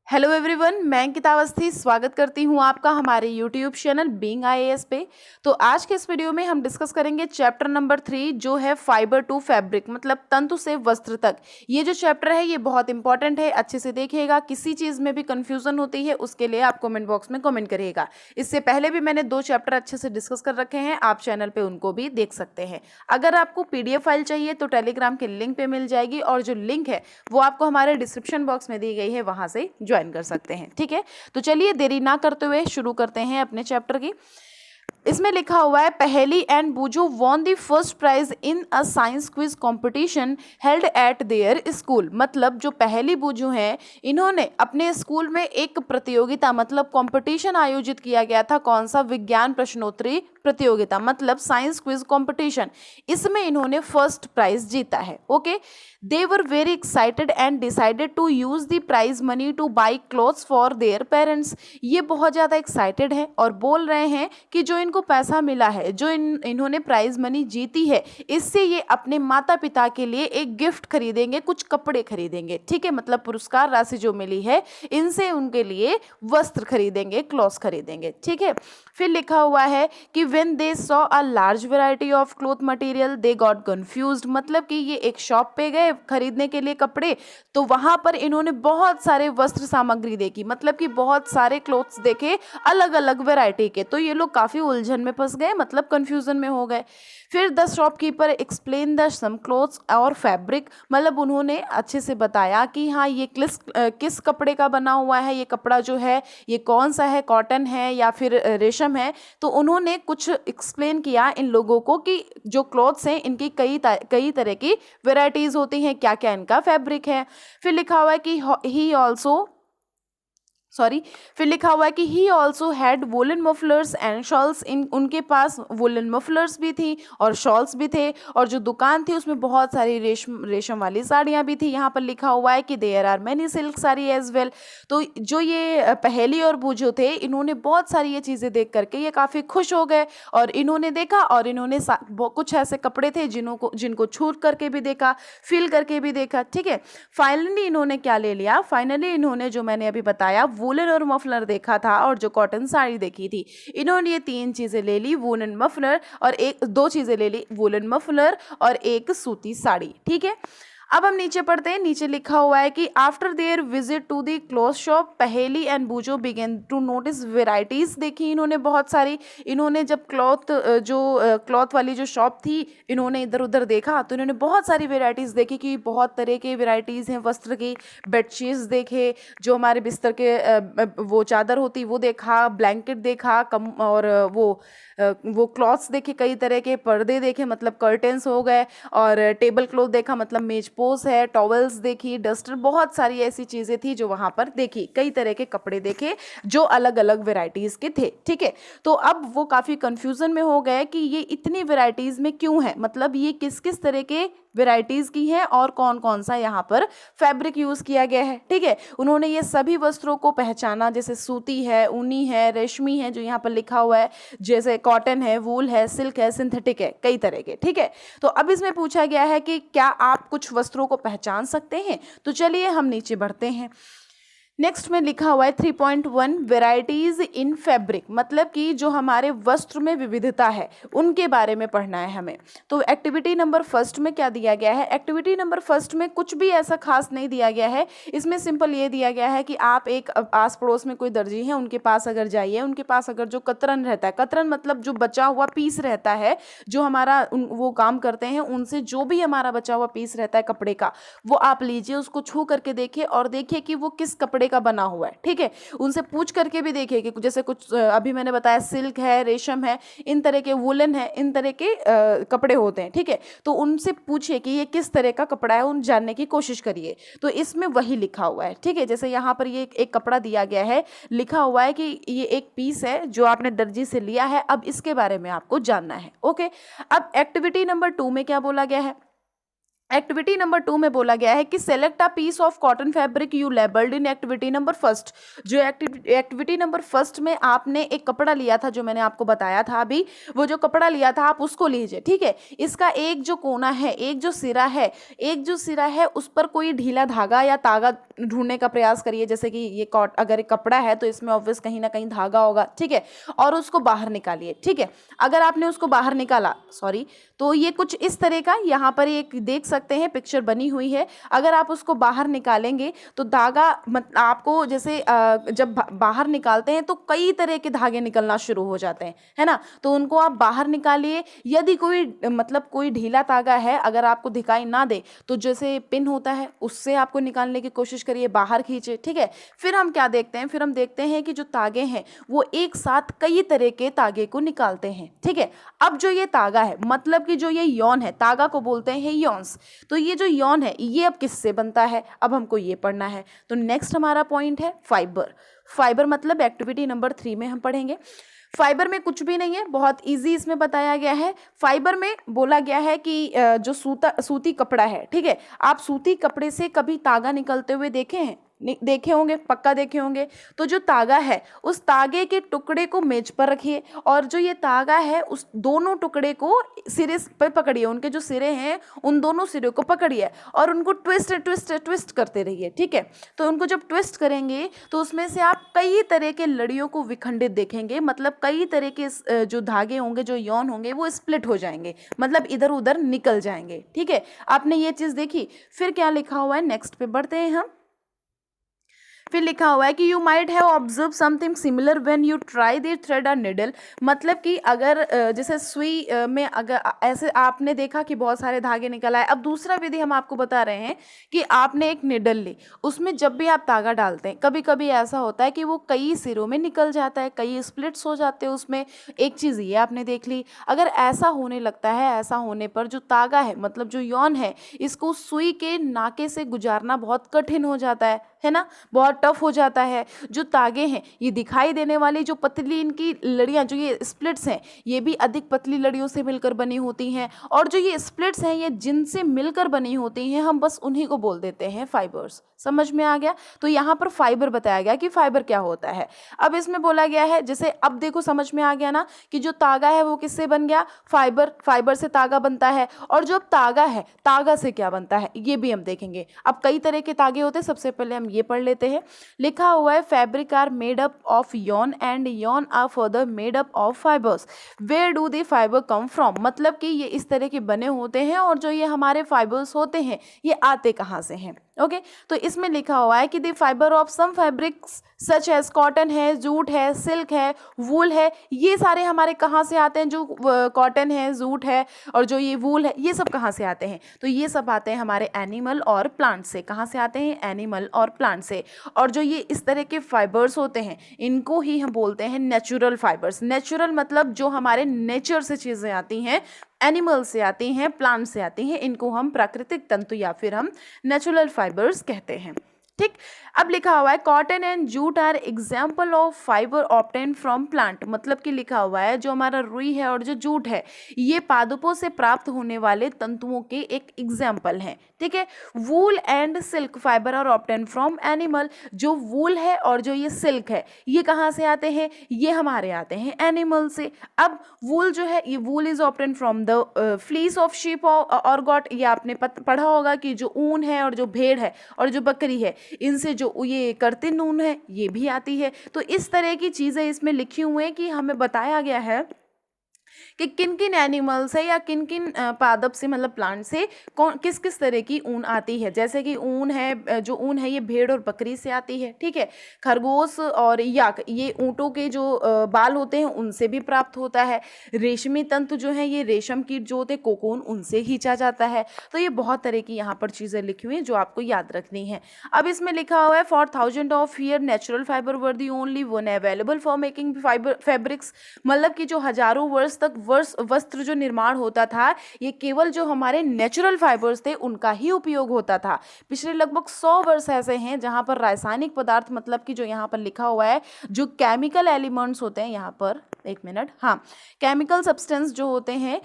Hello everyone, मैं अंकिता अवस्थी स्वागत करती हूँ आपका हमारे यूट्यूब चैनल बीइंग आईएएस पे। तो आज के इस वीडियो में हम डिस्कस करेंगे चैप्टर नंबर 3 जो है फाइबर टू फैब्रिक, मतलब तंतु से वस्त्र तक। ये जो चैप्टर है ये बहुत इंपॉर्टेंट है, अच्छे से देखिएगा। किसी चीज़ में भी कन्फ्यूजन होती है उसके लिए आप कमेंट बॉक्स में कमेंट करिएगा। इससे पहले भी मैंने 2 चैप्टर अच्छे से डिस्कस कर रखे हैं, आप चैनल पर उनको भी देख सकते हैं। अगर आपको PDF फाइल चाहिए तो टेलीग्राम के लिंक पे मिल जाएगी, और जो लिंक है वो आपको हमारे डिस्क्रिप्शन बॉक्स में दी गई है, वहाँ से ज्वाइन कर सकते हैं। ठीक है, तो चलिए देरी ना करते हुए शुरू करते हैं अपने चैप्टर की। इसमें लिखा हुआ है, Paheli and Boojho won the first prize in a science quiz competition held at their school. मतलब जो पहेली बूजू हैं इन्होंने अपने स्कूल में एक प्रतियोगिता मतलब कंपटीशन आयोजित किया गया था। कौन सा? विज्ञान प्रश्नोत्तरी प्रतियोगिता, मतलब साइंस क्विज कंपटीशन। इसमें इन्होंने फर्स्ट प्राइज जीता है। Okay, they were very excited and decided to use the prize money to buy clothes for their parents. ये बहुत ज़्यादा एक्साइटेड है और बोल रहे हैं कि जो इनको पैसा मिला है, जो इन्होंने प्राइज मनी जीती है, इससे ये अपने माता पिता के लिए एक गिफ्ट खरीदेंगे, कुछ कपड़े खरीदेंगे। ठीक है, मतलब पुरस्कार राशि जो मिली है इनसे उनके लिए वस्त्र खरीदेंगे, क्लॉथ्स खरीदेंगे। ठीक है, फिर लिखा हुआ है कि when they saw a large variety of cloth material they got confused. मतलब कि ये एक शॉप पे गए खरीदने के लिए कपड़े, तो वहां पर इन्होंने बहुत सारे वस्त्र सामग्री देखी, मतलब कि बहुत सारे क्लॉथ्स देखे अलग अलग वैरायटी के। तो ये लोग काफी उलझन में फंस गए, मतलब कंफ्यूजन में हो गए। फिर the shopkeeper explain the some clothes और फैब्रिक, मतलब उन्होंने अच्छे से बताया कि हाँ ये किस कपड़े का बना हुआ है, ये कपड़ा जो है ये कौन सा है, कॉटन है या फिर रेशम है। तो उन्होंने कुछ एक्सप्लेन किया इन लोगों को कि जो क्लॉथ्स हैं इनकी कई तरह की वेराइटीज होती हैं, क्या क्या इनका फैब्रिक है। फिर लिखा हुआ है कि ही ऑल्सो फिर लिखा हुआ है कि he also had woollen mufflers and shawls. इन उनके पास वुलन मफलर्स भी थी और शॉल्स भी थे, और जो दुकान थी उसमें बहुत सारी रेशम वाली साड़ियाँ भी थी। यहाँ पर लिखा हुआ है कि there are many silk sari as well. तो जो ये पहेली और बूझो थे, इन्होंने बहुत सारी ये चीज़ें देख करके ये काफ़ी खुश हो गए, और इन्होंने देखा और इन्होंने कुछ ऐसे कपड़े थे जिनको छू करके भी देखा, फील करके भी देखा। ठीक है, फाइनली इन्होंने क्या ले लिया? फाइनली इन्होंने जो मैंने अभी बताया वूलन और मफलर देखा था, और जो कॉटन साड़ी देखी थी, इन्होंने ये 3 चीजें ले ली, वूलन मफलर और दो चीजें ले ली, वूलन मफलर और एक सूती साड़ी। ठीक है, अब हम नीचे पढ़ते हैं। नीचे लिखा हुआ है कि after their visit to the cloth shop Paheli and Boojho begin to notice varieties. देखी इन्होंने बहुत सारी। इन्होंने जब क्लॉथ वाली जो शॉप थी, इन्होंने इधर उधर देखा तो इन्होंने बहुत सारी वेराइटीज देखी कि बहुत तरह के वेराइटीज हैं वस्त्र की। बेडशीट्स देखे, जो हमारे बिस्तर के वो चादर होती वो देखा, ब्लैंकेट देखा, कम और वो क्लॉथ्स देखे, कई तरह के पर्दे देखे, मतलब कर्टेंस हो गए, और टेबल क्लॉथ देखा, मतलब मेज पोस है, टॉवल्स देखी, डस्टर, बहुत सारी ऐसी चीज़ें थी जो वहाँ पर देखी। कई तरह के कपड़े देखे जो अलग अलग वेराइटीज़ के थे। ठीक है, तो अब वो काफ़ी कंफ्यूजन में हो गए कि ये इतनी वेराइटीज़ में क्यों है, मतलब ये किस किस तरह के वेराइटीज़ की हैं और कौन कौन सा यहाँ पर फैब्रिक यूज़ किया गया है। ठीक है, उन्होंने ये सभी वस्त्रों को पहचाना, जैसे सूती है, ऊनी है, रेशमी है, जो यहाँ पर लिखा हुआ है, जैसे कॉटन है, वूल है, सिल्क है, सिंथेटिक है, कई तरह के। ठीक है, तो अब इसमें पूछा गया है कि क्या आप कुछ वस्त्रों को पहचान सकते हैं? तो चलिए हम नीचे बढ़ते हैं। नेक्स्ट में लिखा हुआ है 3.1 वेराइटीज इन फैब्रिक, मतलब कि जो हमारे वस्त्र में विविधता है उनके बारे में पढ़ना है हमें। तो एक्टिविटी नंबर फर्स्ट में क्या दिया गया है? एक्टिविटी नंबर फर्स्ट में कुछ भी ऐसा खास नहीं दिया गया है। इसमें सिंपल ये दिया गया है कि आप एक आस पड़ोस में कोई दर्जी है, उनके पास अगर जाइए, उनके पास अगर जो कतरन रहता है, कतरन मतलब जो बचा हुआ पीस रहता है, जो हमारा वो काम करते हैं, उनसे जो भी हमारा बचा हुआ पीस रहता है कपड़े का, वो आप लीजिए, उसको छू करके देखिए और देखिए कि वो किस कपड़े का बना हुआ है। ठीक है, उनसे पूछ करके भी देखिए कि जैसे कुछ अभी मैंने बताया सिल्क है, रेशम है, इन तरह के वुलन है, इन तरह के कपड़े होते हैं। ठीक है, तो उनसे पूछिए कि ये किस तरह का कपड़ा है, उन जानने की कोशिश करिए। तो इसमें वही लिखा हुआ है। ठीक है, जैसे यहाँ पर ये एक कपड़ा दिया गया है, लिखा हुआ है कि ये एक पीस है जो आपने दर्जी से लिया है, अब इसके बारे में आपको जानना है। ओके, अब एक्टिविटी नंबर 2 में क्या बोला गया है? एक्टिविटी नंबर 2 में बोला गया है कि select a piece of cotton fabric you labelled in activity number first. जो एक्टिविटी नंबर फर्स्ट में आपने एक कपड़ा लिया था, जो मैंने आपको बताया था अभी, वो जो कपड़ा लिया था आप उसको लीजिए, ठीक है। इसका एक जो कोना है, एक जो सिरा है उस पर कोई ढीला धागा या तागा ढूंढने का प्रयास करिए। जैसे कि ये अगर एक कपड़ा है तो इसमें ऑब्वियस कहीं ना कहीं धागा होगा, ठीक है, और उसको बाहर निकालिए, ठीक है। अगर आपने उसको बाहर निकाला, सॉरी, तो ये कुछ इस तरह का यहाँ पर एक देख सकते हैं पिक्चर बनी हुई है। अगर आप उसको बाहर निकालेंगे तो धागा आपको जैसे जब बाहर निकालते हैं तो कई तरह के धागे निकलना शुरू हो जाते हैं, है ना। तो उनको आप बाहर निकालिए। यदि कोई ढीला धागा है, अगर आपको दिखाई ना दे तो जैसे पिन होता है उससे आपको निकालने की कोशिश करिए, बाहर खींचे, ठीक है। फिर हम क्या देखते हैं, फिर हम देखते हैं कि जो तागे हैं वो एक साथ कई तरह के तागे को निकालते हैं, ठीक है। अब जो ये तागा है, मतलब कि जो ये यौन है, तागा को बोलते हैं यॉन्स। तो ये जो यौन है ये अब किससे बनता है, अब हमको ये पढ़ना है। तो नेक्स्ट हमारा पॉइंट है फाइबर। फाइबर मतलब एक्टिविटी नंबर 3 में हम पढ़ेंगे। फाइबर में कुछ भी नहीं है, बहुत इजी इसमें बताया गया है। फाइबर में बोला गया है कि जो सूती कपड़ा है, ठीक है, आप सूती कपड़े से कभी तागा निकलते हुए देखे हैं? देखे होंगे, पक्का देखे होंगे। तो जो तागा है उस तागे के टुकड़े को मेज पर रखिए और जो ये तागा है उस दोनों टुकड़े को सिरे पर पकड़िए, उनके जो सिरे हैं उन दोनों सिरे को पकड़िए और उनको ट्विस्ट करते रहिए, ठीक है। तो उनको जब ट्विस्ट करेंगे तो उसमें से आप कई तरह के लड़ियों को विखंडित देखेंगे, मतलब कई तरह के जो धागे होंगे, जो यौन होंगे, वो स्प्लिट हो जाएंगे, मतलब इधर उधर निकल जाएंगे, ठीक है। आपने ये चीज़ देखी। फिर क्या लिखा हुआ है, नेक्स्ट पे बढ़ते हैं हम। फिर लिखा हुआ है कि you might have observe something similar when you try the thread a needle. मतलब कि अगर जैसे सुई में अगर ऐसे आपने देखा कि बहुत सारे धागे निकल आए। अब दूसरा विधि हम आपको बता रहे हैं कि आपने एक निडल ली, उसमें जब भी आप धागा डालते हैं कभी कभी ऐसा होता है कि वो कई सिरों में निकल जाता है, कई स्प्लिट्स हो जाते हैं उसमें। एक चीज़ ये आपने देख ली। अगर ऐसा होने लगता है, ऐसा होने पर जो तागा है, मतलब जो यौन है, इसको सुई के नाके से गुजारना बहुत कठिन हो जाता है ना, बहुत टफ हो जाता है। जो तागे हैं, ये दिखाई देने वाली जो पतली इनकी लड़ियाँ, जो ये स्प्लिट्स हैं, ये भी अधिक पतली लड़ियों से मिलकर बनी होती हैं। और जो ये स्प्लिट्स हैं ये जिनसे मिलकर बनी होती हैं, हम बस उन्हीं को बोल देते हैं फाइबर्स। समझ में आ गया। तो यहाँ पर फाइबर बताया गया कि फाइबर क्या होता है। अब इसमें बोला गया है, जैसे अब देखो समझ में आ गया ना कि जो तागा है वो किससे बन गया, फाइबर। फाइबर से तागा बनता है। और जो तागा है, तागा से क्या बनता है ये भी हम देखेंगे। अब कई तरह के तागे होते हैं, सबसे पहले हम ये पढ़ लेते हैं। लिखा हुआ है fabric are made up of yarn and yarn are further made up of fibres. Where do the fibre come from. मतलब कि ये इस तरह के बने होते हैं और जो ये हमारे फाइबर्स होते हैं ये आते कहाँ से हैं। ओके, तो इसमें लिखा हुआ है कि the fibre of some fabrics such as cotton है, जूट है, सिल्क है, वूल है, ये सारे हमारे कहाँ से आते हैं, जो कॉटन है, जूट है और जो ये वूल है, ये सब कहाँ से आते हैं। तो ये सब आते हैं हमारे एनिमल और प्लांट से। कहाँ से आते हैं, एनिमल और प्लांट से। और जो ये इस तरह के फाइबर्स होते हैं इनको ही हम बोलते हैं नेचुरल फाइबर्स। नेचुरल मतलब जो हमारे नेचर से चीज़ें आती हैं, एनिमल से आती हैं, प्लांट से आती हैं, इनको हम प्राकृतिक तंतु या फिर हम नेचुरल फाइबर्स कहते हैं। ठीक। अब लिखा हुआ है cotton and jute are example of fibre obtain from plant. मतलब कि लिखा हुआ है जो हमारा रुई है और जो जूट है ये पादपों से प्राप्त होने वाले तंतुओं के एक एग्जाम्पल हैं। ठीक है। Wool and silk fibre are obtain from animal. जो वूल है और जो ये सिल्क है ये कहाँ से आते हैं, ये हमारे आते हैं एनिमल से। अब वूल जो है, ये वूल is obtain from the fleece of sheep और गॉट। ये आपने पढ़ा होगा कि जो ऊन है और जो भेड़ है और जो बकरी है इनसे जो ये कर्तिन ऊन है ये भी आती है। तो इस तरह की चीज़ें इसमें लिखी हुई हैं कि हमें बताया गया है कि किन किन एनिमल से या किन किन पादप से, मतलब प्लांट से कौन किस किस तरह की ऊन आती है। जैसे कि ऊन है, जो ऊन है ये भेड़ और बकरी से आती है। ठीक है। खरगोश और याक, ये ऊँटों के जो बाल होते हैं उनसे भी प्राप्त होता है। रेशमी तंतु जो है, ये रेशम कीट जो होते हैं कोकून, उनसे खींचा जाता है। तो ये बहुत तरह की यहाँ पर चीज़ें लिखी हुई हैं जो आपको याद रखनी है। अब इसमें लिखा हुआ है for 1000 of year natural fibre were the only one available for making fibre fabrics. मतलब कि जो हजारों वर्ष तक वस्त्र जो निर्माण होता था ये केवल जो हमारे नेचुरल फाइबर्स थे उनका ही उपयोग होता था। पिछले लगभग 100 वर्ष ऐसे हैं जहाँ पर रासायनिक पदार्थ, मतलब कि जो यहाँ पर लिखा हुआ है जो केमिकल एलिमेंट्स होते हैं, यहाँ पर एक मिनट, हाँ, केमिकल सब्सटेंस जो होते हैं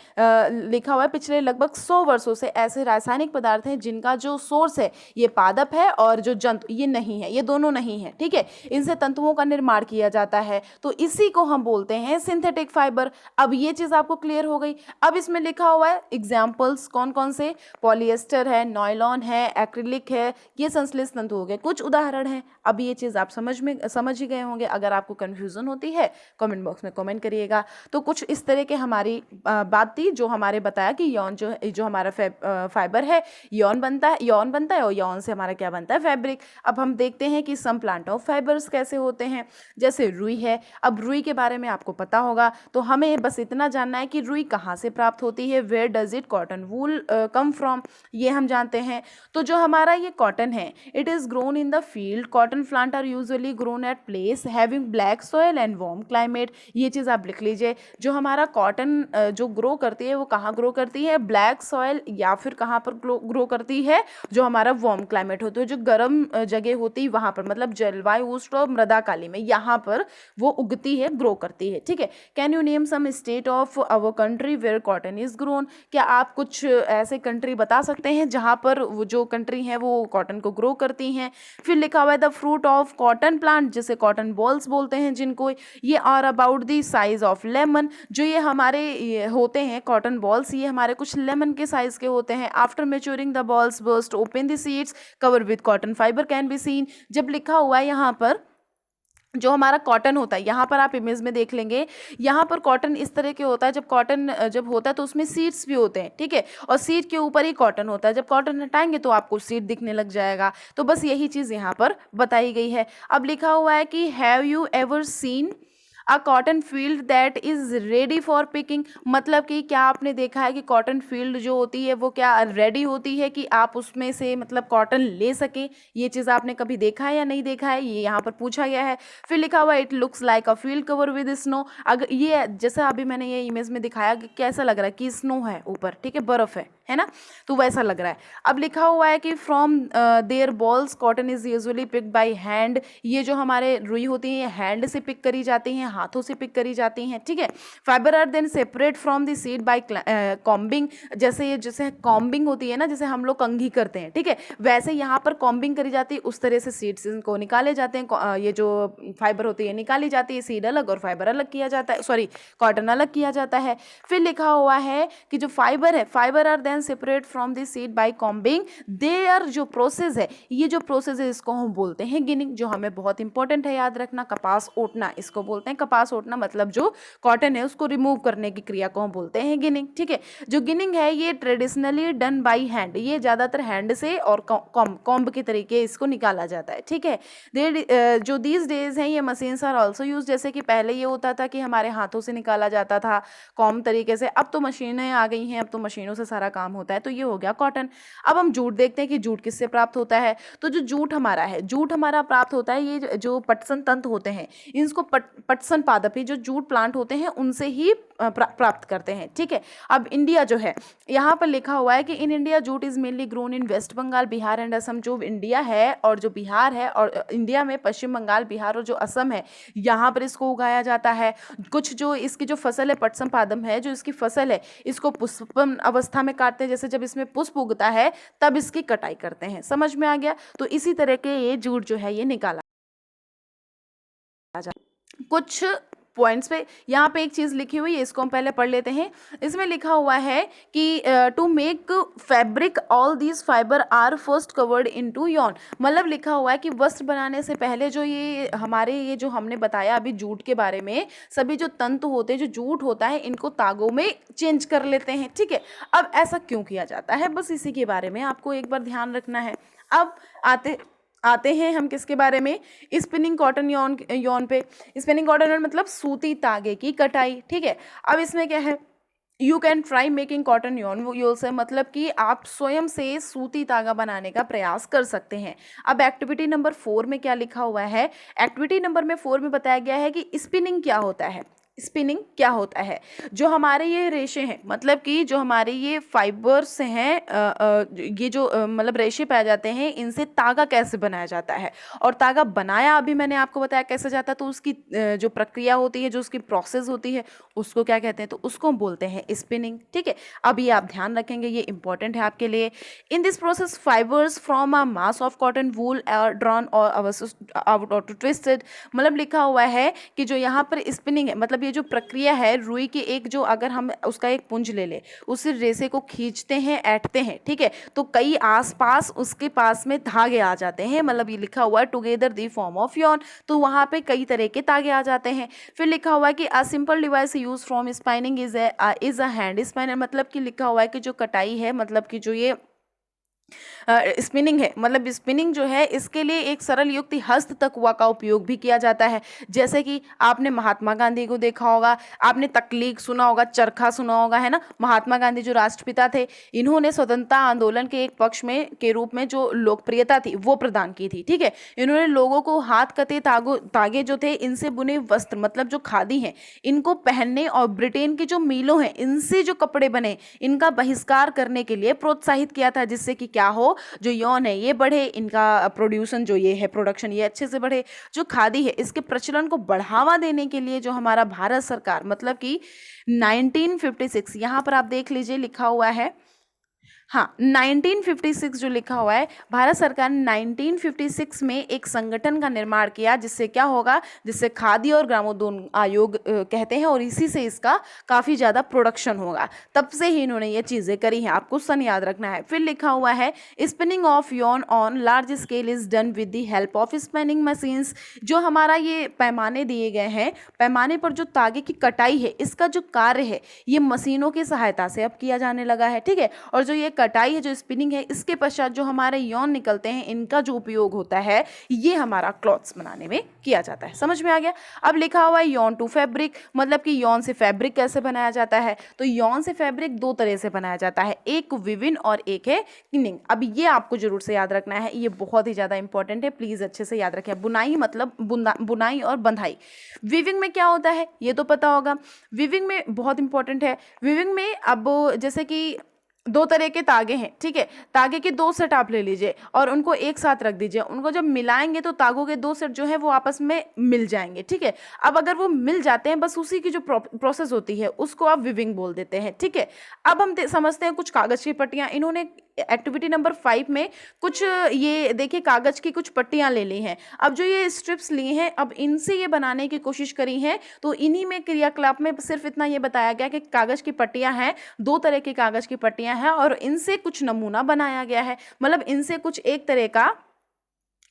लिखा हुआ है, पिछले लगभग 100 वर्षों से ऐसे रासायनिक पदार्थ हैं जिनका जो सोर्स है ये पादप है और जो जंतु ये नहीं है, ये दोनों नहीं है, ठीक है। इनसे तंतुओं का निर्माण किया जाता है, तो इसी को हम बोलते हैं सिंथेटिक फाइबर। अब ये चीज़ आपको क्लियर हो गई। अब इसमें लिखा हुआ है एग्जाम्पल्स कौन कौन से, पॉलिएस्टर है, नायलॉन है, एक्रिलिक है, ये संश्लेषित तंतु हो गए, कुछ उदाहरण हैं। अब ये चीज़ आप समझ ही गए होंगे। अगर आपको कन्फ्यूज़न होती है कमेंट बॉक्स में कमेंट करिएगा। तो कुछ इस तरह के हमारी बात थी जो हमारे बताया कि यौन जो हमारा फाइबर है यौन बनता है और यौन से हमारा क्या बनता है, फैब्रिक। अब हम देखते हैं कि सम प्लांट ऑफ फाइबर्स कैसे होते हैं। जैसे रुई है, अब रुई के बारे में आपको पता होगा, तो हमें बस इतना जानना है कि रुई कहाँ से प्राप्त होती है, where does it cotton wool come from, ये हम जानते हैं। तो जो हमारा ये कॉटन है it is grown in the field, cotton plant are usually grown at place having black soil and warm climate, ये चीज़ आप लिख लीजिए। जो हमारा कॉटन जो ग्रो करती है वो कहाँ ग्रो करती है, ब्लैक सॉयल या फिर कहाँ पर ग्रो करती है, जो हमारा वार्म क्लाइमेट होता है, जो गर्म जगह होती है वहाँ पर, मतलब जलवायु उष्ण और मृदा काली में, यहाँ पर वो उगती है, ग्रो करती है, ठीक है। Can you name some state of our country where cotton is grown, क्या आप कुछ ऐसे कंट्री बता सकते हैं जहाँ पर वो जो कंट्री हैं वो कॉटन को ग्रो करती हैं। फिर लिखा हुआ है the fruit of cotton plant, जिसे कॉटन बॉल्स बोलते हैं जिनको, ये are about the size of lemon, जो ये हमारे ये होते हैं कॉटन बॉल्स, ये हमारे कुछ लेमन के साइज के होते हैं। After maturing the balls burst open the seeds cover with cotton fibre can be seen, जब लिखा हुआ है यहाँ पर जो हमारा कॉटन होता है, यहाँ पर आप इमेज में देख लेंगे, यहाँ पर कॉटन इस तरह के होता है, जब कॉटन जब होता है तो उसमें सीड्स भी होते हैं, ठीक है, और सीड के ऊपर ही कॉटन होता है। जब कॉटन हटाएंगे तो आपको सीड दिखने लग जाएगा। तो बस यही चीज़ यहाँ पर बताई गई है। अब लिखा हुआ है कि have you ever seen a cotton field that is ready for picking, मतलब कि क्या आपने देखा है कि कॉटन फील्ड जो होती है वो क्या रेडी होती है कि आप उसमें से मतलब कॉटन ले सकें, ये चीज़ आपने कभी देखा है या नहीं देखा है, ये यहाँ पर पूछा गया है। फिर लिखा हुआ है it looks like a field cover with snow, अगर ये जैसा अभी मैंने ये इमेज में दिखाया कि कैसा लग रहा है कि स्नो है ऊपर, ठीक है, बर्फ़ है ना, तो वैसा लग रहा है। अब लिखा हुआ है कि from their balls cotton is usually pick by hand, ये जो हमारे रुई होती है हैंड से पिक करी जाती हैं, हाथों से पिक करी जाती हैं, ठीक है। Fibre are then separate from the seed by combing, जैसे कॉम्बिंग होती है ना, जैसे हम लोग कंघी करते हैं, ठीक है, वैसे यहाँ पर कॉम्बिंग करी जाती है, उस तरह से सीड्स को निकाले जाते हैं। ये जो फाइबर होती है निकाली जाती है, सीड अलग और फाइबर अलग किया जाता है, सॉरी कॉटन अलग किया जाता है। फिर लिखा हुआ है कि जो फाइबर है, fibre are then separate from the seed by combing, there जो प्रोसेस है, ये जो प्रोसेस है इसको हम बोलते हैं गिनिंग, जो हमें बहुत इंपॉर्टेंट है याद रखना। कपास ओटना इसको बोलते हैं, कपास ओटना मतलब जो कॉटन है उसको रिमूव करने की क्रिया को हम बोलते हैं गिनिंग, ठीक है। जो गिनिंग है ये ट्रेडिशनली डन बाय हैंड, ये ज़्यादातर हैंड से और कॉम्ब के तरीके इसको निकाला जाता है, ठीक है। जो दीज डेज हैं ये मशीन्स आर ऑल्सो यूज, जैसे कि पहले ये होता था कि हमारे हाथों से निकाला जाता था कॉम्ब तरीके से, अब तो मशीनें आ गई हैं, अब तो मशीनों से सारा काम होता है। तो ये हो गया कॉटन। अब हम जूट देखते हैं कि जूट किससे प्राप्त होता है। तो जो जूट हमारा है, जूट हमारा प्राप्त होता है, ये जो पटसन तंतु होते हैं इसको पटसन पादप जो जूट प्लांट होते हैं उनसे ही प्राप्त करते हैं, ठीक है। अब इंडिया जो है, यहाँ पर लिखा हुआ है कि in India jute is mainly grown in west Bengal Bihar and Assam, जो इंडिया है और जो बिहार है, और इंडिया में पश्चिम बंगाल, बिहार और जो असम है यहाँ पर इसको उगाया जाता है। कुछ जो इसकी जो फसल है पटसन पादप है, जो इसकी फसल है इसको पुष्पन अवस्था में काटते हैं, जैसे जब इसमें पुष्प उगता है तब इसकी कटाई करते हैं। समझ में आ गया। तो इसी तरह के ये जूट जो है ये निकाला जाता। कुछ पॉइंट्स पे यहाँ पे एक चीज़ लिखी हुई है, इसको हम पहले पढ़ लेते हैं। इसमें लिखा हुआ है कि to make fabric all these fibre are first covered into yarn, मतलब लिखा हुआ है कि वस्त्र बनाने से पहले जो ये हमारे ये जो हमने बताया अभी जूट के बारे में, सभी जो तंतु होते हैं, जो जूट होता है, इनको तागों में चेंज कर लेते हैं, ठीक है। अब ऐसा क्यों किया जाता है, बस इसी के बारे में आपको एक बार ध्यान रखना है। अब आते हैं हम किसके बारे में, स्पिनिंग कॉटन यॉन पे। स्पिनिंग कॉटन यॉन मतलब सूती तागे की कटाई, ठीक है। अब इसमें क्या है, you can try making cotton Yon yourself, मतलब कि आप स्वयं से सूती तागा बनाने का प्रयास कर सकते हैं। अब एक्टिविटी नंबर 4 में क्या लिखा हुआ है, एक्टिविटी नंबर 4 में बताया गया है कि स्पिनिंग क्या होता है। स्पिनिंग क्या होता है? जो हमारे ये रेशे हैं, मतलब कि जो हमारे ये फाइबर्स हैं, ये जो मतलब रेशे पाए जाते हैं, इनसे तागा कैसे बनाया जाता है, और तागा बनाया अभी मैंने आपको बताया कैसे जाता है। तो उसकी जो प्रक्रिया होती है, जो उसकी प्रोसेस होती है, उसको क्या कहते हैं? तो उसको हम बोलते हैं स्पिनिंग। ठीक है, अब ये आप ध्यान रखेंगे, ये इंपॉर्टेंट है आपके लिए। In this process fibres from a mass of cotton wool are drawn और आउट और ट्विस्टेड, मतलब लिखा हुआ है कि जो यहाँ पर स्पिनिंग है, मतलब ये जो प्रक्रिया है, रुई की एक जो, अगर हम उसका एक पुंज ले ले, उस रेसे को खींचते हैं, ऐंठते हैं, ठीक है, तो कई आसपास उसके पास में धागे आ जाते हैं, मतलब ये लिखा हुआ है together the form of Yon, तो वहाँ पे कई तरह के तागे आ जाते हैं। फिर लिखा हुआ है कि a simple device use from spinning is a hand spinner, मतलब कि लिखा हुआ है कि जो कटाई है, मतलब कि जो ये स्पिनिंग है, मतलब स्पिनिंग जो है, इसके लिए एक सरल युक्ति हस्त तकवा का उपयोग भी किया जाता है। जैसे कि आपने महात्मा गांधी को देखा होगा, आपने तकलीक सुना होगा, चरखा सुना होगा, है ना। महात्मा गांधी जो राष्ट्रपिता थे, इन्होंने स्वतंत्रता आंदोलन के एक पक्ष में के रूप में जो लोकप्रियता थी वो प्रदान की थी। ठीक है, इन्होंने लोगों को हाथ कते तागे जो थे, इनसे बुने वस्त्र, मतलब जो खादी है, इनको पहनने और ब्रिटेन की जो मिलों हैं, इनसे जो कपड़े बने, इनका बहिष्कार करने के लिए प्रोत्साहित किया था, जिससे कि क्या हो, जो यौन है ये बढ़े, इनका प्रोड्यूसन जो ये है, प्रोडक्शन ये अच्छे से बढ़े। जो खादी है, इसके प्रचलन को बढ़ावा देने के लिए जो हमारा भारत सरकार, मतलब कि 1956, यहाँ पर आप देख लीजिए लिखा हुआ है, हाँ 1956 जो लिखा हुआ है, भारत सरकार ने 1956 में एक संगठन का निर्माण किया, जिससे क्या होगा, जिससे खादी और ग्रामोद्योग आयोग कहते हैं, और इसी से इसका काफ़ी ज़्यादा प्रोडक्शन होगा। तब से ही इन्होंने ये चीज़ें करी हैं, आपको सन याद रखना है। फिर लिखा हुआ है spinning of Yon on large scale is done with the help of spinning machines. जो हमारा ये पैमाने दिए गए हैं, पैमाने पर जो तागे की कटाई है, इसका जो कार्य है, ये मशीनों की सहायता से अब किया जाने लगा है। ठीक है, और जो ये कटाई है, जो स्पिनिंग है, इसके पश्चात जो हमारे यौन निकलते हैं, इनका जो उपयोग होता है, ये हमारा क्लॉथ्स बनाने में किया जाता है। समझ में आ गया? अब लिखा हुआ है यौन टू फैब्रिक, मतलब कि यौन से फैब्रिक कैसे बनाया जाता है। तो यौन से फैब्रिक दो तरह से बनाया जाता है, एक विविन और एक है स्पिनिंग। अब ये आपको जरूर से याद रखना है, ये बहुत ही ज़्यादा इंपॉर्टेंट है, प्लीज़ अच्छे से याद रखें। बुनाई मतलब बुनाई और बंधाई। विविंग में क्या होता है ये तो पता होगा, विविंग में बहुत इंपॉर्टेंट है। विविंग में अब जैसे कि दो तरह के तागे हैं, ठीक है, तागे के दो सेट आप ले लीजिए और उनको एक साथ रख दीजिए, उनको जब मिलाएंगे तो तागों के दो सेट जो है वो आपस में मिल जाएंगे। ठीक है, अब अगर वो मिल जाते हैं, बस उसी की जो प्रोसेस होती है उसको आप विविंग बोल देते हैं। ठीक है, अब हम समझते हैं कुछ कागज की पट्टियां। इन्होंने एक्टिविटी नंबर 5 में कुछ ये देखिए कागज की कुछ पट्टियां ले ली हैं। अब जो ये स्ट्रिप्स ली हैं, अब इनसे ये बनाने की कोशिश करी है, तो इन्हीं में क्रियाकलाप में सिर्फ इतना ये बताया गया कि कागज की पट्टियां हैं, दो तरह की कागज की पट्टियां हैं, और इनसे कुछ नमूना बनाया गया है, मतलब इनसे कुछ एक तरह का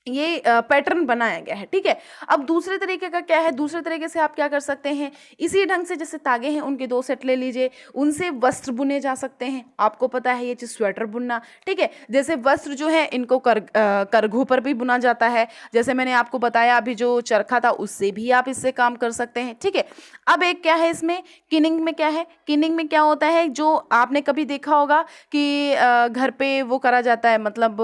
ये पैटर्न बनाया गया है। ठीक है, अब दूसरे तरीके का क्या है, दूसरे तरीके से आप क्या कर सकते हैं, इसी ढंग से जैसे तागे हैं उनके दो सेट ले लीजिए, उनसे वस्त्र बुने जा सकते हैं। आपको पता है ये चीज़ स्वेटर बुनना, ठीक है, जैसे वस्त्र जो है इनको करघों पर भी बुना जाता है, जैसे मैंने आपको बताया अभी जो चरखा था उससे भी आप इससे काम कर सकते हैं। ठीक है, अब एक क्या है इसमें, किनिंग में क्या है, किनिंग में क्या होता है, जो आपने कभी देखा होगा कि घर पे वो करा जाता है, मतलब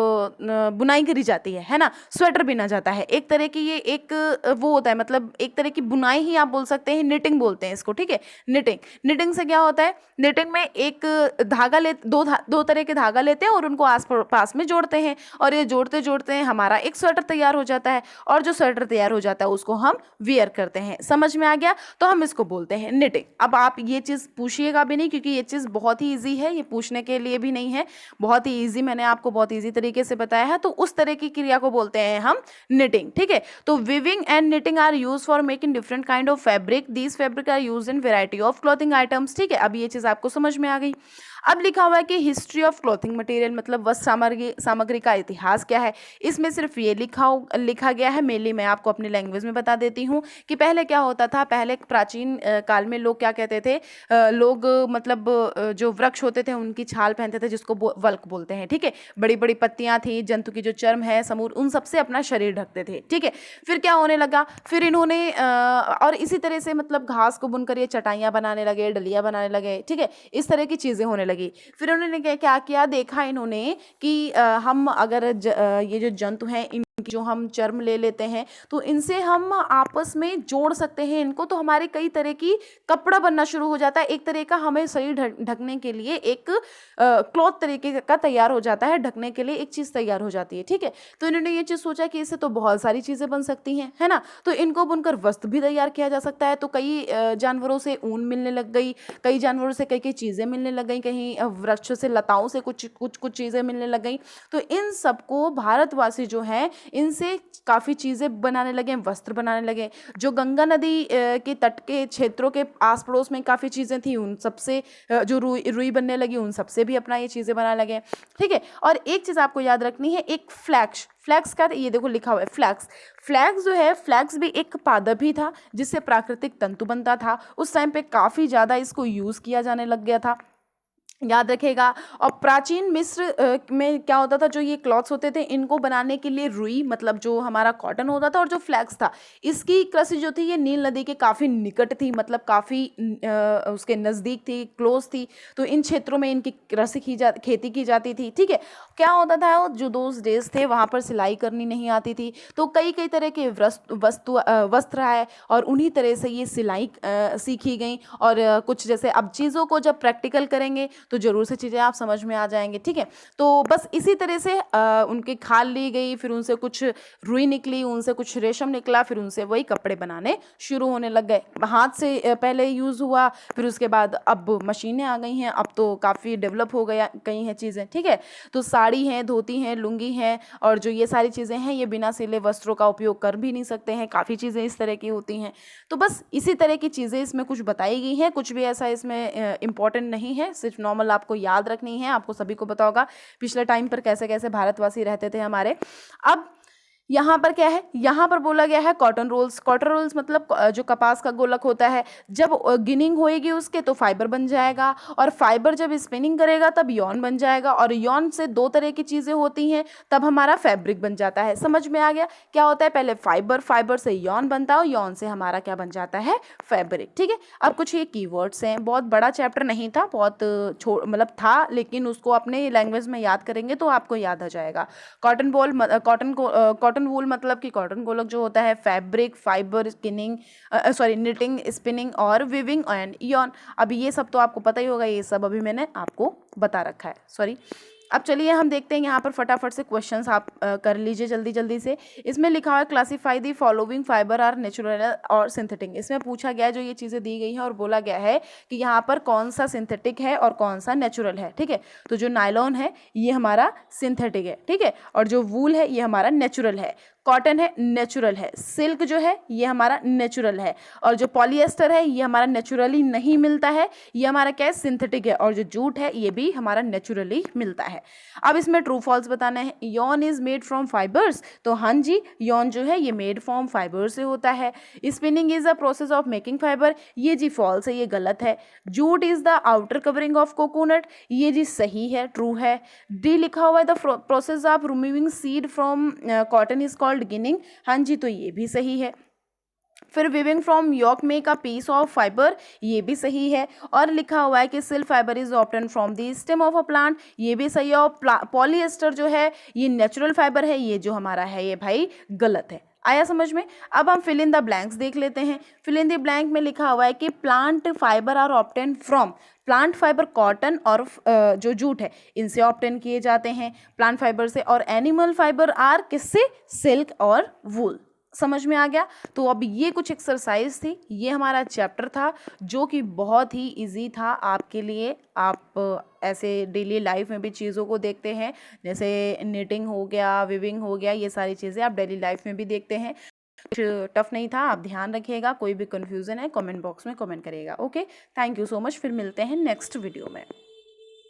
बुनाई करी जाती है ना, स्वेटर बिना जाता है, एक तरह की ये एक वो होता है, मतलब एक तरह की बुनाई ही आप बोल सकते हैं, निटिंग बोलते हैं इसको। ठीक है, निटिंग, निटिंग से क्या होता है, निटिंग में एक धागा ले दो तरह के धागा लेते हैं और उनको आस पास में जोड़ते हैं, और ये जोड़ते जोड़ते हमारा एक स्वेटर तैयार हो जाता है, और जो स्वेटर तैयार हो जाता है उसको हम वियर करते हैं। समझ में आ गया? तो हम इसको बोलते हैं निटिंग। अब आप ये चीज़ पूछिएगा भी नहीं, क्योंकि ये चीज़ बहुत ही ईजी है, ये पूछने के लिए भी नहीं है, बहुत ही ईजी, मैंने आपको बहुत ईजी तरीके से बताया है। तो उस तरह की क्रिया को बोलते हैं हम knitting। ठीक है, तो weaving and knitting are use for making different kind of fabric, these fabric are use in variety of clothing items. ठीक है, अब ये चीज़ आपको समझ में आ गई। अब लिखा हुआ है कि हिस्ट्री ऑफ क्लॉथिंग मटेरियल, मतलब वस्त्र सामग्री का इतिहास क्या है। इसमें सिर्फ ये लिखा गया है, मेनली मैं आपको अपनी लैंग्वेज में बता देती हूँ कि पहले क्या होता था। पहले प्राचीन काल में लोग क्या कहते थे, लोग मतलब जो वृक्ष होते थे उनकी छाल पहनते थे, जिसको वल्क बोलते हैं। ठीक है, बड़ी बड़ी पत्तियां थी, जंतु की जो चर्म है, समूर, उन सबसे अपना शरीर ढकते थे। ठीक है, फिर क्या होने लगा, फिर इन्होंने और इसी तरह से मतलब घास को बुनकर ये चटाइयाँ बनाने लगे, डलियाँ बनाने लगे। ठीक है, इस तरह की चीज़ें होने लगी। फिर उन्होंने क्या किया, देखा इन्होंने कि हम अगर ये जो जंतु हैं जो हम चर्म ले लेते हैं तो इनसे हम आपस में जोड़ सकते हैं इनको, तो हमारे कई तरह की कपड़ा बनना शुरू हो जाता है। एक तरह का हमें शरीर ढकने के लिए एक क्लॉथ तरीके का तैयार हो जाता है, ढकने के लिए एक चीज़ तैयार हो जाती है, ठीक है। तो इन्होंने ये चीज़ सोचा कि इससे तो बहुत सारी चीज़ें बन सकती हैं, है ना। तो इनको बुनकर वस्त्र भी तैयार किया जा सकता है। तो कई जानवरों से ऊन मिलने लग गई, कई जानवरों से कई कई चीज़ें मिलने लग गई, कहीं वृक्षों से लताओं से कुछ कुछ कुछ चीज़ें मिलने लग गई। तो इन सबको भारतवासी जो हैं इनसे काफ़ी चीज़ें बनाने लगे, वस्त्र बनाने लगे। जो गंगा नदी के तट के क्षेत्रों के आस पड़ोस में काफ़ी चीज़ें थी, उन सबसे जो रुई रुई बनने लगी उन सबसे भी अपना ये चीज़ें बनाने लगे, ठीक है। और एक चीज़ आपको याद रखनी है, एक फ्लैक्स, फ्लैक्स का ये देखो लिखा हुआ है फ्लैक्स। फ्लैक्स जो है, फ्लैक्स भी एक पादप ही था जिससे प्राकृतिक तंतु बनता था। उस टाइम पे काफ़ी ज़्यादा इसको यूज़ किया जाने लग गया था, याद रखेगा। और प्राचीन मिस्र में क्या होता था, जो ये क्लॉथ्स होते थे इनको बनाने के लिए रुई मतलब जो हमारा कॉटन होता था, और जो फ्लैक्स था इसकी कृषि जो थी ये नील नदी के काफ़ी निकट थी, मतलब काफ़ी उसके नज़दीक थी, क्लोज थी। तो इन क्षेत्रों में इनकी खेती की जाती थी, ठीक है। क्या होता था, जो दोस्त डेज थे वहाँ पर सिलाई करनी नहीं आती थी, तो कई कई तरह के वस्त्र आए और उन्हीं तरह से ये सिलाई सीखी गई। और कुछ जैसे अब चीज़ों को जब प्रैक्टिकल करेंगे तो ज़रूर से चीज़ें आप समझ में आ जाएंगे, ठीक है। तो बस इसी तरह से उनकी खाल ली गई, फिर उनसे कुछ रुई निकली, उनसे कुछ रेशम निकला, फिर उनसे वही कपड़े बनाने शुरू होने लग गए। हाथ से पहले यूज़ हुआ, फिर उसके बाद अब मशीनें आ गई हैं, अब तो काफ़ी डेवलप हो गया गई हैं चीज़ें, ठीक है। तो साड़ी हैं, धोती हैं, लुंगी हैं, और जो ये सारी चीज़ें हैं ये बिना सिले वस्त्रों का उपयोग कर भी नहीं सकते हैं, काफ़ी चीज़ें इस तरह की होती हैं। तो बस इसी तरह की चीज़ें इसमें कुछ बताई गई हैं, कुछ भी ऐसा इसमें इम्पॉर्टेंट नहीं है, सिर्फ नॉर्मल आपको याद रखनी है। आपको सभी को पता होगा पिछले टाइम पर कैसे कैसे भारतवासी रहते थे हमारे। अब यहाँ पर क्या है, यहाँ पर बोला गया है कॉटन रोल्स। कॉटन रोल्स मतलब जो कपास का गोलक होता है, जब गिनिंग होएगी उसके तो फाइबर बन जाएगा, और फाइबर जब स्पिनिंग करेगा तब यॉन बन जाएगा, और यॉन से दो तरह की चीज़ें होती हैं, तब हमारा फैब्रिक बन जाता है। समझ में आ गया क्या होता है, पहले फाइबर, फाइबर से यॉन बनता है, और यॉन से हमारा क्या बन जाता है, फैब्रिक, ठीक है। अब कुछ ये कीवर्ड्स हैं, बहुत बड़ा चैप्टर नहीं था, बहुत मतलब था, लेकिन उसको अपने लैंग्वेज में याद करेंगे तो आपको याद आ जाएगा। कॉटन बॉल, कॉटन वूल मतलब कि कॉटन गोलक जो होता है, फैब्रिक, फाइबर, निटिंग, स्पिनिंग और वीविंग एंड यॉन। अभी ये सब तो आपको पता ही होगा, ये सब अभी मैंने आपको बता रखा है, अब चलिए हम देखते हैं यहाँ पर फटाफट से क्वेश्चंस आप कर लीजिए जल्दी जल्दी से। इसमें लिखा हुआ है classify the following fibre are natural और सिंथेटिक। इसमें पूछा गया है, जो ये चीज़ें दी गई हैं और बोला गया है कि यहाँ पर कौन सा सिंथेटिक है और कौन सा नेचुरल है, ठीक है। तो जो नायलॉन है ये हमारा सिंथेटिक है, ठीक है, और जो वूल है ये हमारा नेचुरल है। कॉटन है नेचुरल है, सिल्क जो है ये हमारा नेचुरल है, और जो पॉलिएस्टर है ये हमारा नेचुरली नहीं मिलता है, ये हमारा क्या है, सिंथेटिक है। और जो जूट है ये भी हमारा नेचुरली मिलता है। अब इसमें ट्रू फॉल्स बताना है। Yon is made from fibres, तो हाँ जी, यॉन जो है ये मेड फ्रॉम फाइबर से होता है। Spinning is the process of making fibre, ये जी फॉल्स है, ये गलत है। Jute is the outer covering of coconut, ये जी सही है, ट्रू है। डी लिखा हुआ है the process of removing seed from cotton is called ginning, हाँ जी, तो ये भी सही है। फिर विविंग फ्रॉम यॉक make a piece of fibre, ये भी सही है। और लिखा हुआ है कि silk fibre is obtain from the stem of a plant, ये भी सही है। और पॉलिएस्टर जो है ये नेचुरल फाइबर है, ये जो हमारा है ये भाई गलत है। आया समझ में। अब हम फिल इन द ब्लैंक्स देख लेते हैं। फिल इन द ब्लैंक में लिखा हुआ है कि plant fibre are obtain from, plant fibre cotton और जो जूट है इनसे ऑब्टेन किए जाते हैं, प्लांट फाइबर से। और एनिमल फाइबर आर किससे, सिल्क और वूल। समझ में आ गया। तो अब ये कुछ एक्सरसाइज थी, ये हमारा चैप्टर था जो कि बहुत ही इजी था आपके लिए। आप ऐसे डेली लाइफ में भी चीज़ों को देखते हैं, जैसे निटिंग हो गया, विविंग हो गया, ये सारी चीज़ें आप डेली लाइफ में भी देखते हैं। कुछ टफ नहीं था, आप ध्यान रखिएगा। कोई भी कन्फ्यूज़न है कमेंट बॉक्स में कमेंट करिएगा। Okay, thank you so much. फिर मिलते हैं नेक्स्ट वीडियो में।